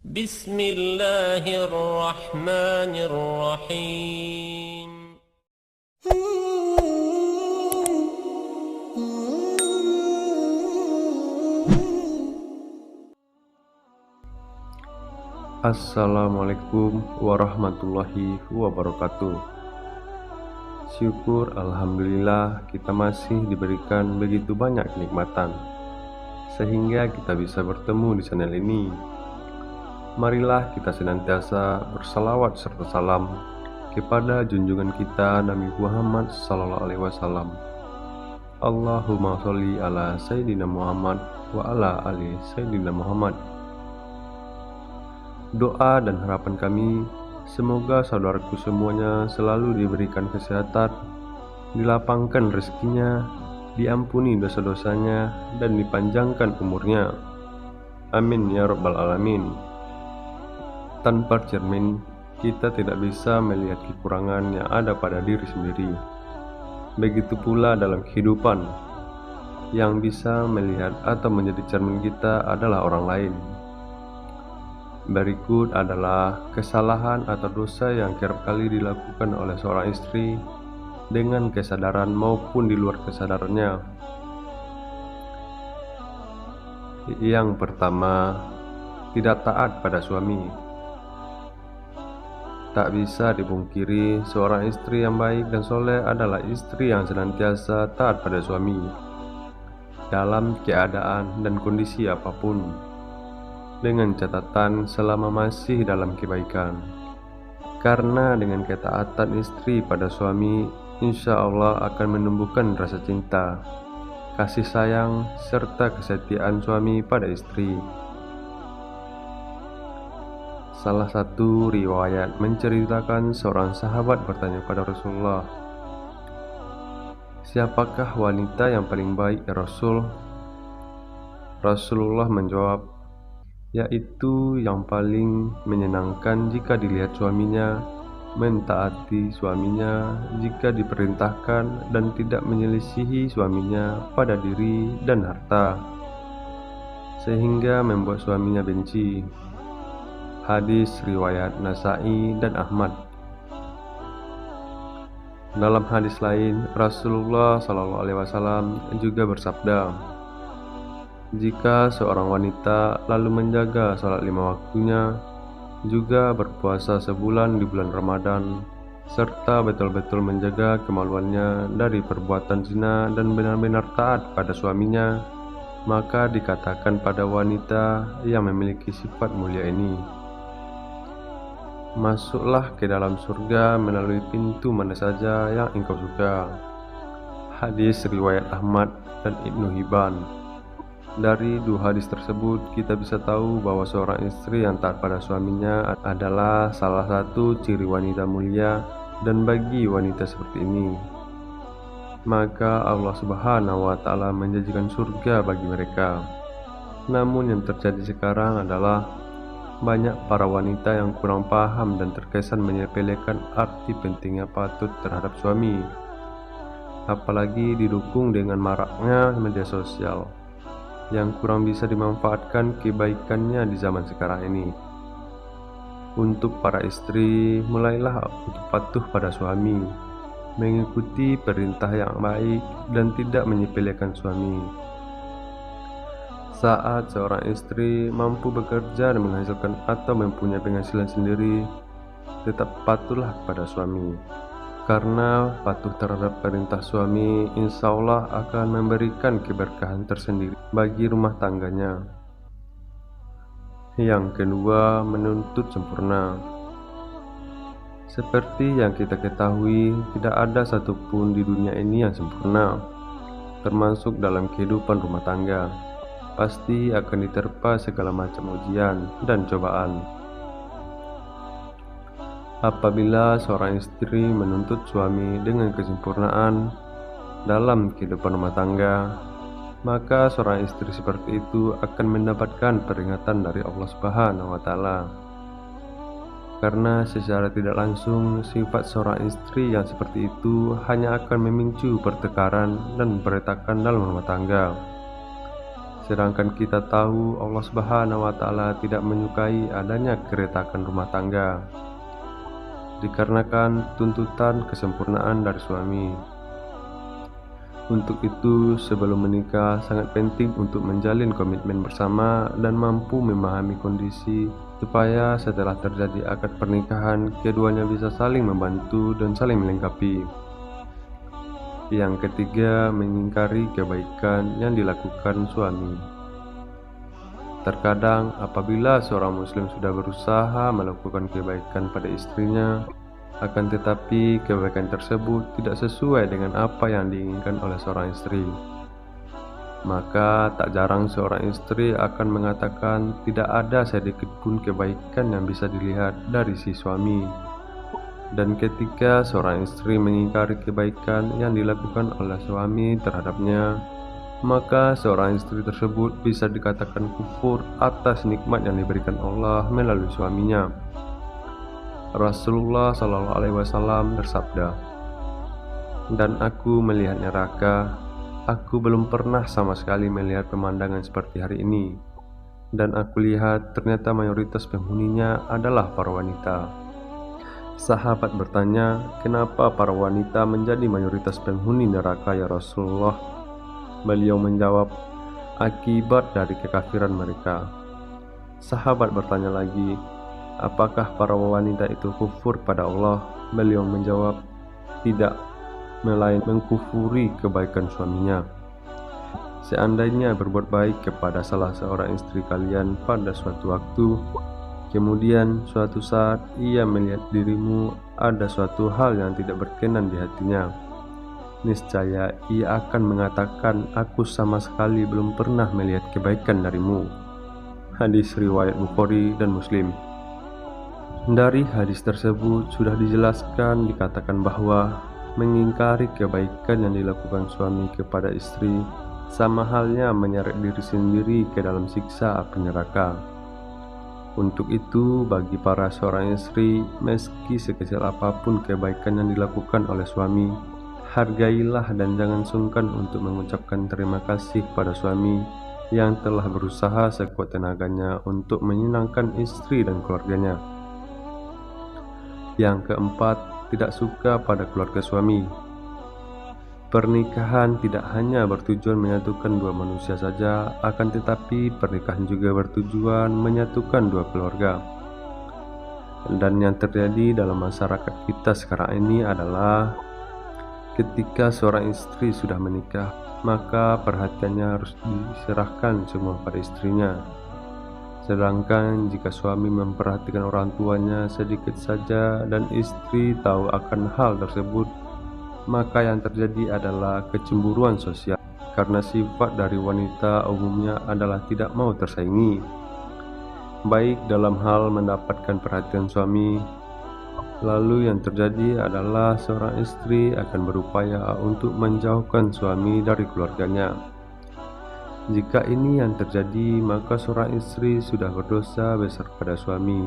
Bismillahirrahmanirrahim. Assalamualaikum warahmatullahi wabarakatuh. Syukur alhamdulillah kita masih diberikan begitu banyak kenikmatan sehingga kita bisa bertemu di channel ini. Marilah kita senantiasa bersalawat serta salam kepada junjungan kita Nabi Muhammad SAW. Allahumma sholli ala Sayyidina Muhammad wa ala ali Sayyidina Muhammad. Doa dan harapan kami, semoga saudaraku semuanya selalu diberikan kesehatan, dilapangkan rezekinya, diampuni dosa-dosanya, dan dipanjangkan umurnya. Amin ya rabbal alamin. Tanpa cermin, kita tidak bisa melihat kekurangan yang ada pada diri sendiri. Begitu pula dalam kehidupan, yang bisa melihat atau menjadi cermin kita adalah orang lain. Berikut adalah kesalahan atau dosa yang kerap kali dilakukan oleh seorang istri dengan kesadaran maupun di luar kesadarannya. Yang pertama, tidak taat pada suami. Tak bisa dipungkiri, seorang istri yang baik dan soleh adalah istri yang senantiasa taat pada suami dalam keadaan dan kondisi apapun, dengan catatan selama masih dalam kebaikan. Karena dengan ketaatan istri pada suami, insya Allah akan menumbuhkan rasa cinta, kasih sayang, serta kesetiaan suami pada istri. Salah satu riwayat menceritakan seorang sahabat bertanya pada Rasulullah, "Siapakah wanita yang paling baik ya Rasul?" Rasulullah menjawab, "Yaitu yang paling menyenangkan jika dilihat suaminya, mentaati suaminya jika diperintahkan, dan tidak menyelisihi suaminya pada diri dan harta, sehingga membuat suaminya benci." Hadis riwayat Nasa'i dan Ahmad. Dalam hadis lain, Rasulullah SAW juga bersabda, "Jika seorang wanita lalu menjaga salat 5 waktunya, juga berpuasa sebulan di bulan Ramadan, serta betul-betul menjaga kemaluannya dari perbuatan zina dan benar-benar taat pada suaminya, maka dikatakan pada wanita yang memiliki sifat mulia ini, masuklah ke dalam surga melalui pintu mana saja yang engkau suka." Hadis riwayat Ahmad dan Ibnu Hibban. Dari dua hadis tersebut, kita bisa tahu bahwa seorang istri yang taat pada suaminya adalah salah satu ciri wanita mulia, dan bagi wanita seperti ini, maka Allah Subhanahu wa Ta'ala menjanjikan surga bagi mereka. Namun yang terjadi sekarang adalah banyak para wanita yang kurang paham dan terkesan menyepelekan arti pentingnya patuh terhadap suami, apalagi didukung dengan maraknya media sosial yang kurang bisa dimanfaatkan kebaikannya di zaman sekarang ini. Untuk para istri, mulailah untuk patuh pada suami, mengikuti perintah yang baik, dan tidak menyepelekan suami. Saat seorang istri mampu bekerja dan menghasilkan atau mempunyai penghasilan sendiri, tetap patuhlah kepada suami, karena patuh terhadap perintah suami insya Allah akan memberikan keberkahan tersendiri bagi rumah tangganya. Yang kedua, menuntut sempurna. Seperti yang kita ketahui, tidak ada satupun di dunia ini yang sempurna, termasuk dalam kehidupan rumah tangga. Pasti akan diterpa segala macam ujian dan cobaan. Apabila seorang istri menuntut suami dengan kesempurnaan dalam kehidupan rumah tangga, maka seorang istri seperti itu akan mendapatkan peringatan dari Allah Subhanahu wa Ta'ala. Karena secara tidak langsung, sifat seorang istri yang seperti itu hanya akan memicu pertengkaran dan peretakan dalam rumah tangga. Sedangkan kita tahu Allah Subhanahu wa Ta'ala tidak menyukai adanya keretakan rumah tangga, dikarenakan tuntutan kesempurnaan dari suami. Untuk itu, sebelum menikah sangat penting untuk menjalin komitmen bersama dan mampu memahami kondisi supaya setelah terjadi akad pernikahan, keduanya bisa saling membantu dan saling melengkapi. Yang ketiga, mengingkari kebaikan yang dilakukan suami. Terkadang apabila seorang muslim sudah berusaha melakukan kebaikan pada istrinya, akan tetapi kebaikan tersebut tidak sesuai dengan apa yang diinginkan oleh seorang istri, maka tak jarang seorang istri akan mengatakan tidak ada sedikit pun kebaikan yang bisa dilihat dari si suami. Dan ketika seorang istri mengingkari kebaikan yang dilakukan oleh suami terhadapnya, maka seorang istri tersebut bisa dikatakan kufur atas nikmat yang diberikan Allah melalui suaminya. Rasulullah SAW bersabda, "Dan aku melihat neraka, aku belum pernah sama sekali melihat pemandangan seperti hari ini. Dan aku lihat ternyata mayoritas penghuninya adalah para wanita." Sahabat bertanya, "Kenapa para wanita menjadi mayoritas penghuni neraka ya Rasulullah?" Beliau menjawab, "Akibat dari kekafiran mereka." Sahabat bertanya lagi, "Apakah para wanita itu kufur pada Allah?" Beliau menjawab, "Tidak, melainkan mengkufuri kebaikan suaminya. Seandainya berbuat baik kepada salah seorang istri kalian pada suatu waktu, kemudian suatu saat ia melihat dirimu ada suatu hal yang tidak berkenan di hatinya, niscaya ia akan mengatakan, 'Aku sama sekali belum pernah melihat kebaikan darimu.'" Hadis riwayat Bukhari dan Muslim. Dari hadis tersebut sudah dijelaskan dikatakan bahwa mengingkari kebaikan yang dilakukan suami kepada istri sama halnya menyeret diri sendiri ke dalam siksa api neraka. Untuk itu, bagi para seorang istri, meski sekecil apapun kebaikan yang dilakukan oleh suami, hargailah dan jangan sungkan untuk mengucapkan terima kasih pada suami yang telah berusaha sekuat tenaganya untuk menyenangkan istri dan keluarganya. Yang keempat, tidak suka pada keluarga suami. Pernikahan tidak hanya bertujuan menyatukan dua manusia saja, akan tetapi pernikahan juga bertujuan menyatukan dua keluarga. Dan yang terjadi dalam masyarakat kita sekarang ini adalah ketika seorang istri sudah menikah, maka perhatiannya harus diserahkan semua pada istrinya. Sedangkan jika suami memperhatikan orang tuanya sedikit saja dan istri tahu akan hal tersebut, maka yang terjadi adalah kecemburuan sosial, karena sifat dari wanita umumnya adalah tidak mau tersaingi, baik dalam hal mendapatkan perhatian suami. Lalu yang terjadi adalah seorang istri akan berupaya untuk menjauhkan suami dari keluarganya. Jika ini yang terjadi, maka seorang istri sudah berdosa besar pada suami.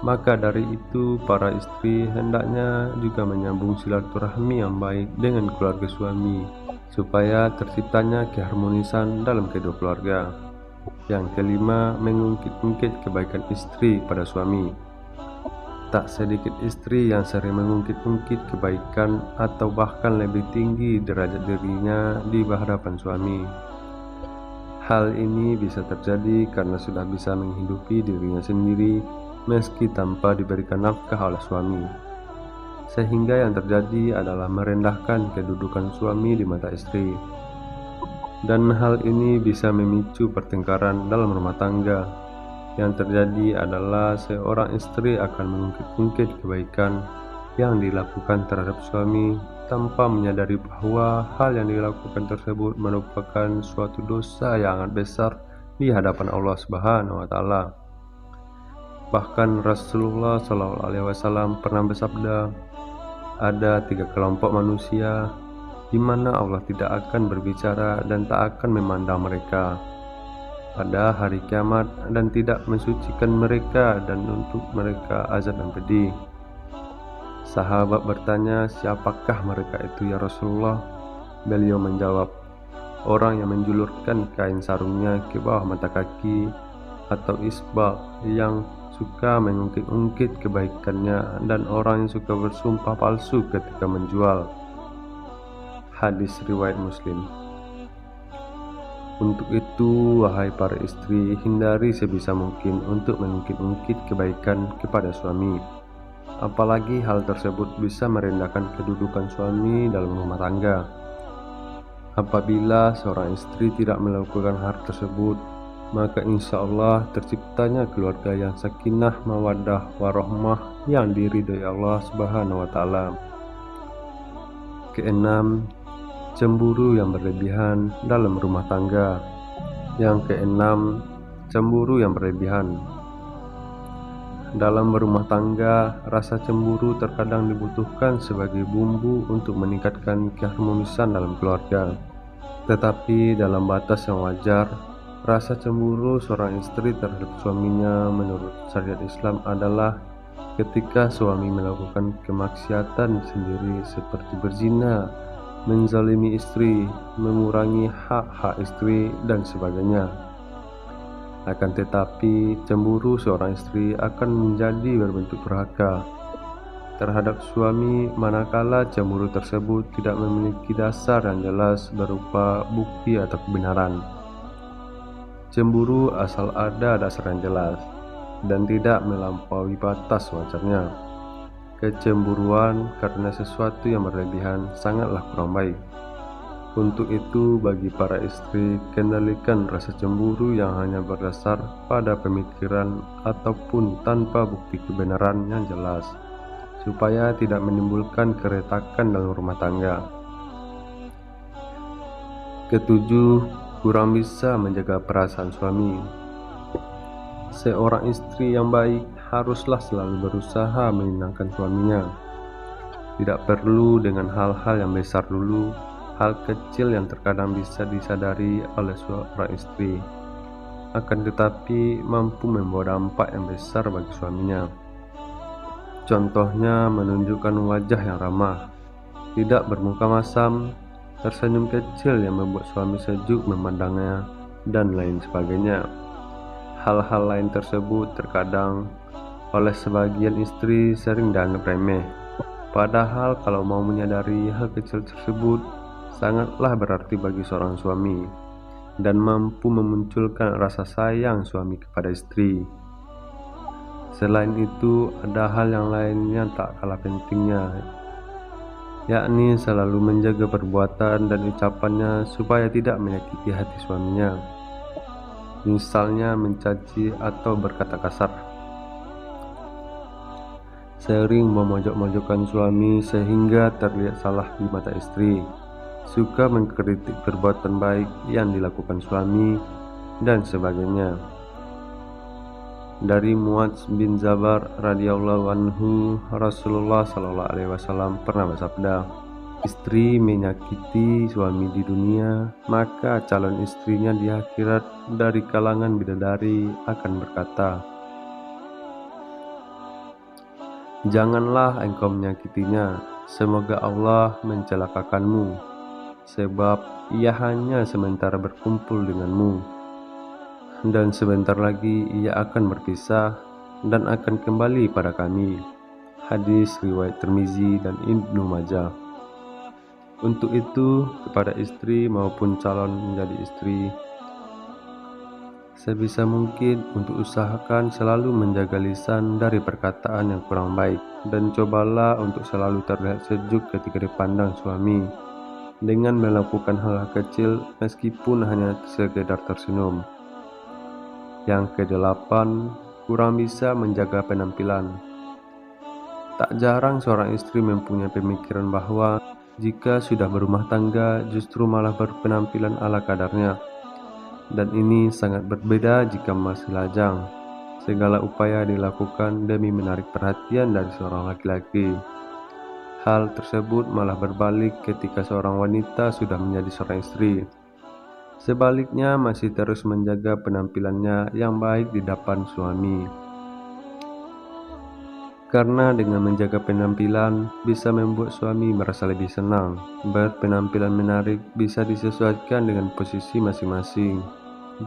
Maka dari itu, para istri hendaknya juga menyambung silaturahmi yang baik dengan keluarga suami, supaya terciptanya keharmonisan dalam kedua keluarga. Yang kelima, mengungkit-ungkit kebaikan istri pada suami. Tak sedikit istri yang sering mengungkit-ungkit kebaikan atau bahkan lebih tinggi derajat dirinya di hadapan suami. Hal ini bisa terjadi karena sudah bisa menghidupi dirinya sendiri meski tanpa diberikan nafkah oleh suami, sehingga yang terjadi adalah merendahkan kedudukan suami di mata istri. Dan hal ini bisa memicu pertengkaran dalam rumah tangga. Yang terjadi adalah seorang istri akan mengungkit-ungkit kebaikan yang dilakukan terhadap suami tanpa menyadari bahwa hal yang dilakukan tersebut merupakan suatu dosa yang sangat besar di hadapan Allah Subhanahu wa Ta'ala. Bahkan Rasulullah SAW pernah bersabda, "Ada 3 kelompok manusia di mana Allah tidak akan berbicara dan tak akan memandang mereka pada hari kiamat dan tidak mensucikan mereka dan untuk mereka azab yang pedih." Sahabat bertanya, "Siapakah mereka itu ya Rasulullah?" Beliau menjawab, orang yang menjulurkan kain sarungnya ke bawah mata kaki, atau isbal yang suka mengungkit-ungkit kebaikannya, dan orang yang suka bersumpah palsu ketika menjual. Hadis riwayat Muslim. Untuk itu, wahai para istri, hindari sebisa mungkin untuk mengungkit-ungkit kebaikan kepada suami. Apalagi hal tersebut bisa merendahkan kedudukan suami dalam rumah tangga. Apabila seorang istri tidak melakukan hal tersebut, maka insya Allah terciptanya keluarga yang sakinah, mawaddah, warahmah yang diridhoi Allah Subhanahu wa Ta'ala. Keenam, cemburu yang berlebihan dalam rumah tangga. Yang keenam, cemburu yang berlebihan. Dalam berumah tangga, rasa cemburu terkadang dibutuhkan sebagai bumbu untuk meningkatkan keharmonisan dalam keluarga. Tetapi dalam batas yang wajar, rasa cemburu seorang istri terhadap suaminya menurut syariat Islam adalah ketika suami melakukan kemaksiatan sendiri seperti berzina, menzalimi istri, mengurangi hak-hak istri, dan sebagainya. Akan tetapi, cemburu seorang istri akan menjadi berbentuk durhaka terhadap suami manakala cemburu tersebut tidak memiliki dasar yang jelas berupa bukti atau kebenaran. Cemburu asal ada dasar yang jelas dan tidak melampaui batas wajarnya. Kecemburuan karena sesuatu yang berlebihan sangatlah kurang baik. Untuk itu, bagi para istri, kendalikan rasa cemburu yang hanya berdasar pada pemikiran ataupun tanpa bukti kebenaran yang jelas, supaya tidak menimbulkan keretakan dalam rumah tangga. Ketujuh, kurang bisa menjaga perasaan suami. Seorang istri yang baik haruslah selalu berusaha menyenangkan suaminya. Tidak perlu dengan hal-hal yang besar dulu, hal kecil yang terkadang bisa disadari oleh seorang istri, akan tetapi mampu membawa dampak yang besar bagi suaminya. Contohnya menunjukkan wajah yang ramah, tidak bermuka masam, tersenyum kecil yang membuat suami sejuk memandangnya, dan lain sebagainya. Hal-hal lain tersebut terkadang oleh sebagian istri sering dianggap remeh, padahal kalau mau menyadari hal kecil tersebut sangatlah berarti bagi seorang suami dan mampu memunculkan rasa sayang suami kepada istri. Selain itu, ada hal yang lainnya tak kalah pentingnya, yakni selalu menjaga perbuatan dan ucapannya supaya tidak menyakiti hati suaminya. Misalnya mencaci atau berkata kasar. Sering memojok-mojokkan suami sehingga terlihat salah di mata istri. Suka mengkritik perbuatan baik yang dilakukan suami, dan sebagainya. Dari Muadz bin Jabar radhiyallahu anhu, Rasulullah sallallahu alaihi wasallam pernah bersabda, istri menyakiti suami di dunia, maka calon istrinya di akhirat dari kalangan bidadari akan berkata, janganlah engkau menyakitinya, semoga Allah mencelakakanmu, sebab ia hanya sementara berkumpul denganmu, dan sebentar lagi ia akan berpisah dan akan kembali pada kami. Hadis riwayat Tirmizi dan Ibnu Majah. Untuk itu, kepada istri maupun calon menjadi istri, sebisa mungkin untuk usahakan selalu menjaga lisan dari perkataan yang kurang baik, dan cobalah untuk selalu terlihat sejuk ketika dipandang suami dengan melakukan hal kecil meskipun hanya sekedar tersenyum. Yang kedelapan, kurang bisa menjaga penampilan. Tak jarang seorang istri mempunyai pemikiran bahwa jika sudah berumah tangga justru malah berpenampilan ala kadarnya. Dan ini sangat berbeda jika masih lajang. Segala upaya dilakukan demi menarik perhatian dari seorang laki-laki. Hal tersebut malah berbalik ketika seorang wanita sudah menjadi seorang istri. Sebaliknya masih terus menjaga penampilannya yang baik di depan suami. Karena dengan menjaga penampilan bisa membuat suami merasa lebih senang. Berpenampilan menarik bisa disesuaikan dengan posisi masing-masing,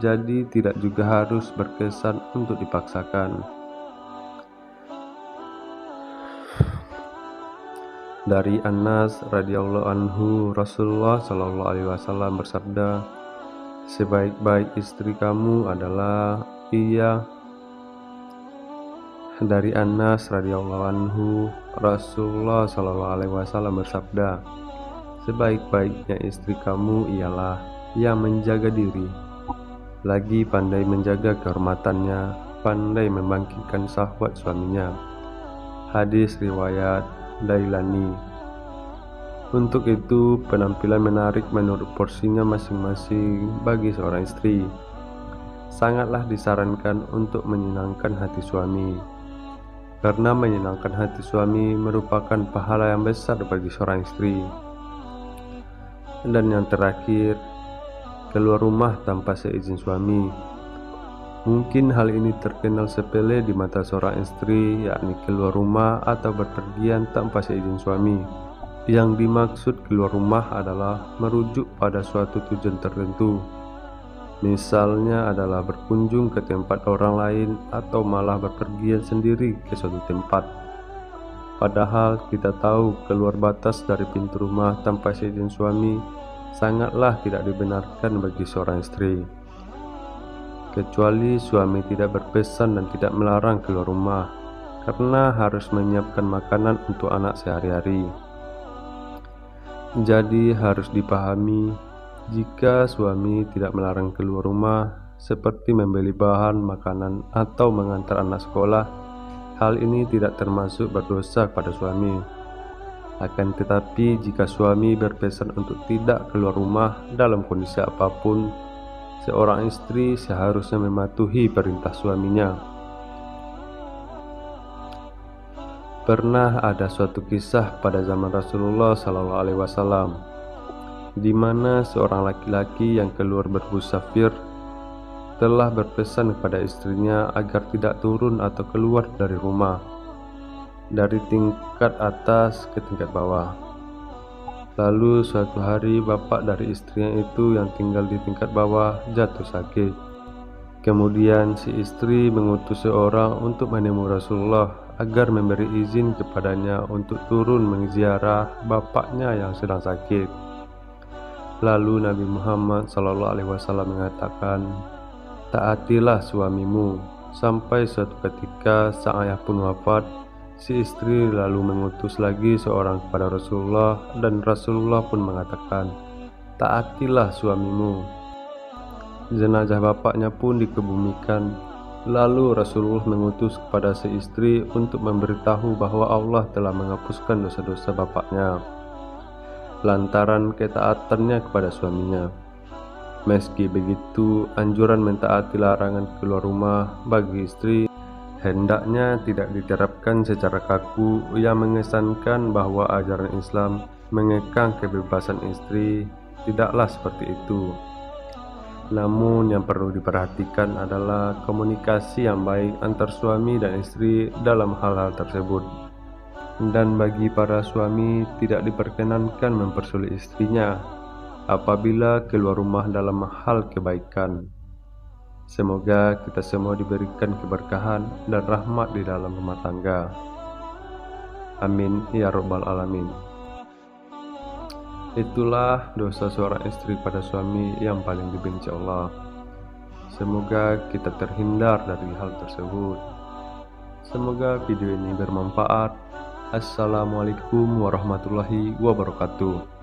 jadi tidak juga harus berkesan untuk dipaksakan. Dari Anas radhiyallahu anhu, Rasulullah shallallahu alaihi wasallam bersabda, "Sebaik-baik istri kamu adalah ia." Dari Anas radhiyallahu anhu, Rasulullah shallallahu alaihi wasallam bersabda, "Sebaik-baiknya istri kamu ialah yang menjaga diri, lagi pandai menjaga kehormatannya, pandai membangkitkan syahwat suaminya." Hadis riwayat Dailani. Untuk itu, penampilan menarik menurut porsinya masing-masing bagi seorang istri sangatlah disarankan untuk menyenangkan hati suami, karena menyenangkan hati suami merupakan pahala yang besar bagi seorang istri. Dan yang terakhir, keluar rumah tanpa seizin suami. Mungkin hal ini terkenal sepele di mata seorang istri, yakni keluar rumah atau berpergian tanpa seizin suami. Yang dimaksud keluar rumah adalah merujuk pada suatu tujuan tertentu. Misalnya adalah berkunjung ke tempat orang lain atau malah berpergian sendiri ke suatu tempat. Padahal kita tahu keluar batas dari pintu rumah tanpa seizin suami sangatlah tidak dibenarkan bagi seorang istri. Kecuali suami tidak berpesan dan tidak melarang keluar rumah, karena harus menyiapkan makanan untuk anak sehari-hari. Jadi harus dipahami, jika suami tidak melarang keluar rumah, seperti membeli bahan makanan atau mengantar anak sekolah, hal ini tidak termasuk berdosa pada suami. Akan tetapi jika suami berpesan untuk tidak keluar rumah dalam kondisi apapun, seorang istri seharusnya mematuhi perintah suaminya. Pernah ada suatu kisah pada zaman Rasulullah Sallallahu Alaihi Wasallam, di mana seorang laki-laki yang keluar bermusafir telah berpesan kepada istrinya agar tidak turun atau keluar dari rumah, dari tingkat atas ke tingkat bawah. Lalu suatu hari bapak dari istrinya itu yang tinggal di tingkat bawah jatuh sakit. Kemudian si istri mengutus seorang untuk menemui Rasulullah agar memberi izin kepadanya untuk turun menziarah bapaknya yang sedang sakit. Lalu Nabi Muhammad SAW mengatakan, "Taatilah suamimu." Sampai suatu ketika sang ayah pun wafat. Si istri lalu mengutus lagi seorang kepada Rasulullah, dan Rasulullah pun mengatakan, "Taatilah suamimu." Jenazah bapaknya pun dikebumikan. Lalu Rasulullah mengutus kepada si istri untuk memberitahu bahwa Allah telah menghapuskan dosa-dosa bapaknya lantaran ketaatannya kepada suaminya. Meski begitu, anjuran mentaati larangan keluar rumah bagi istri hendaknya tidak diterapkan secara kaku yang mengesankan bahwa ajaran Islam mengekang kebebasan istri. Tidaklah seperti itu. Namun yang perlu diperhatikan adalah komunikasi yang baik antar suami dan istri dalam hal-hal tersebut. Dan bagi para suami tidak diperkenankan mempersulit istrinya apabila keluar rumah dalam hal kebaikan. Semoga kita semua diberikan keberkahan dan rahmat di dalam rumah tangga. Amin ya rabbal alamin. Itulah dosa seorang istri pada suami yang paling dibenci Allah. Semoga kita terhindar dari hal tersebut. Semoga video ini bermanfaat. Assalamualaikum warahmatullahi wabarakatuh.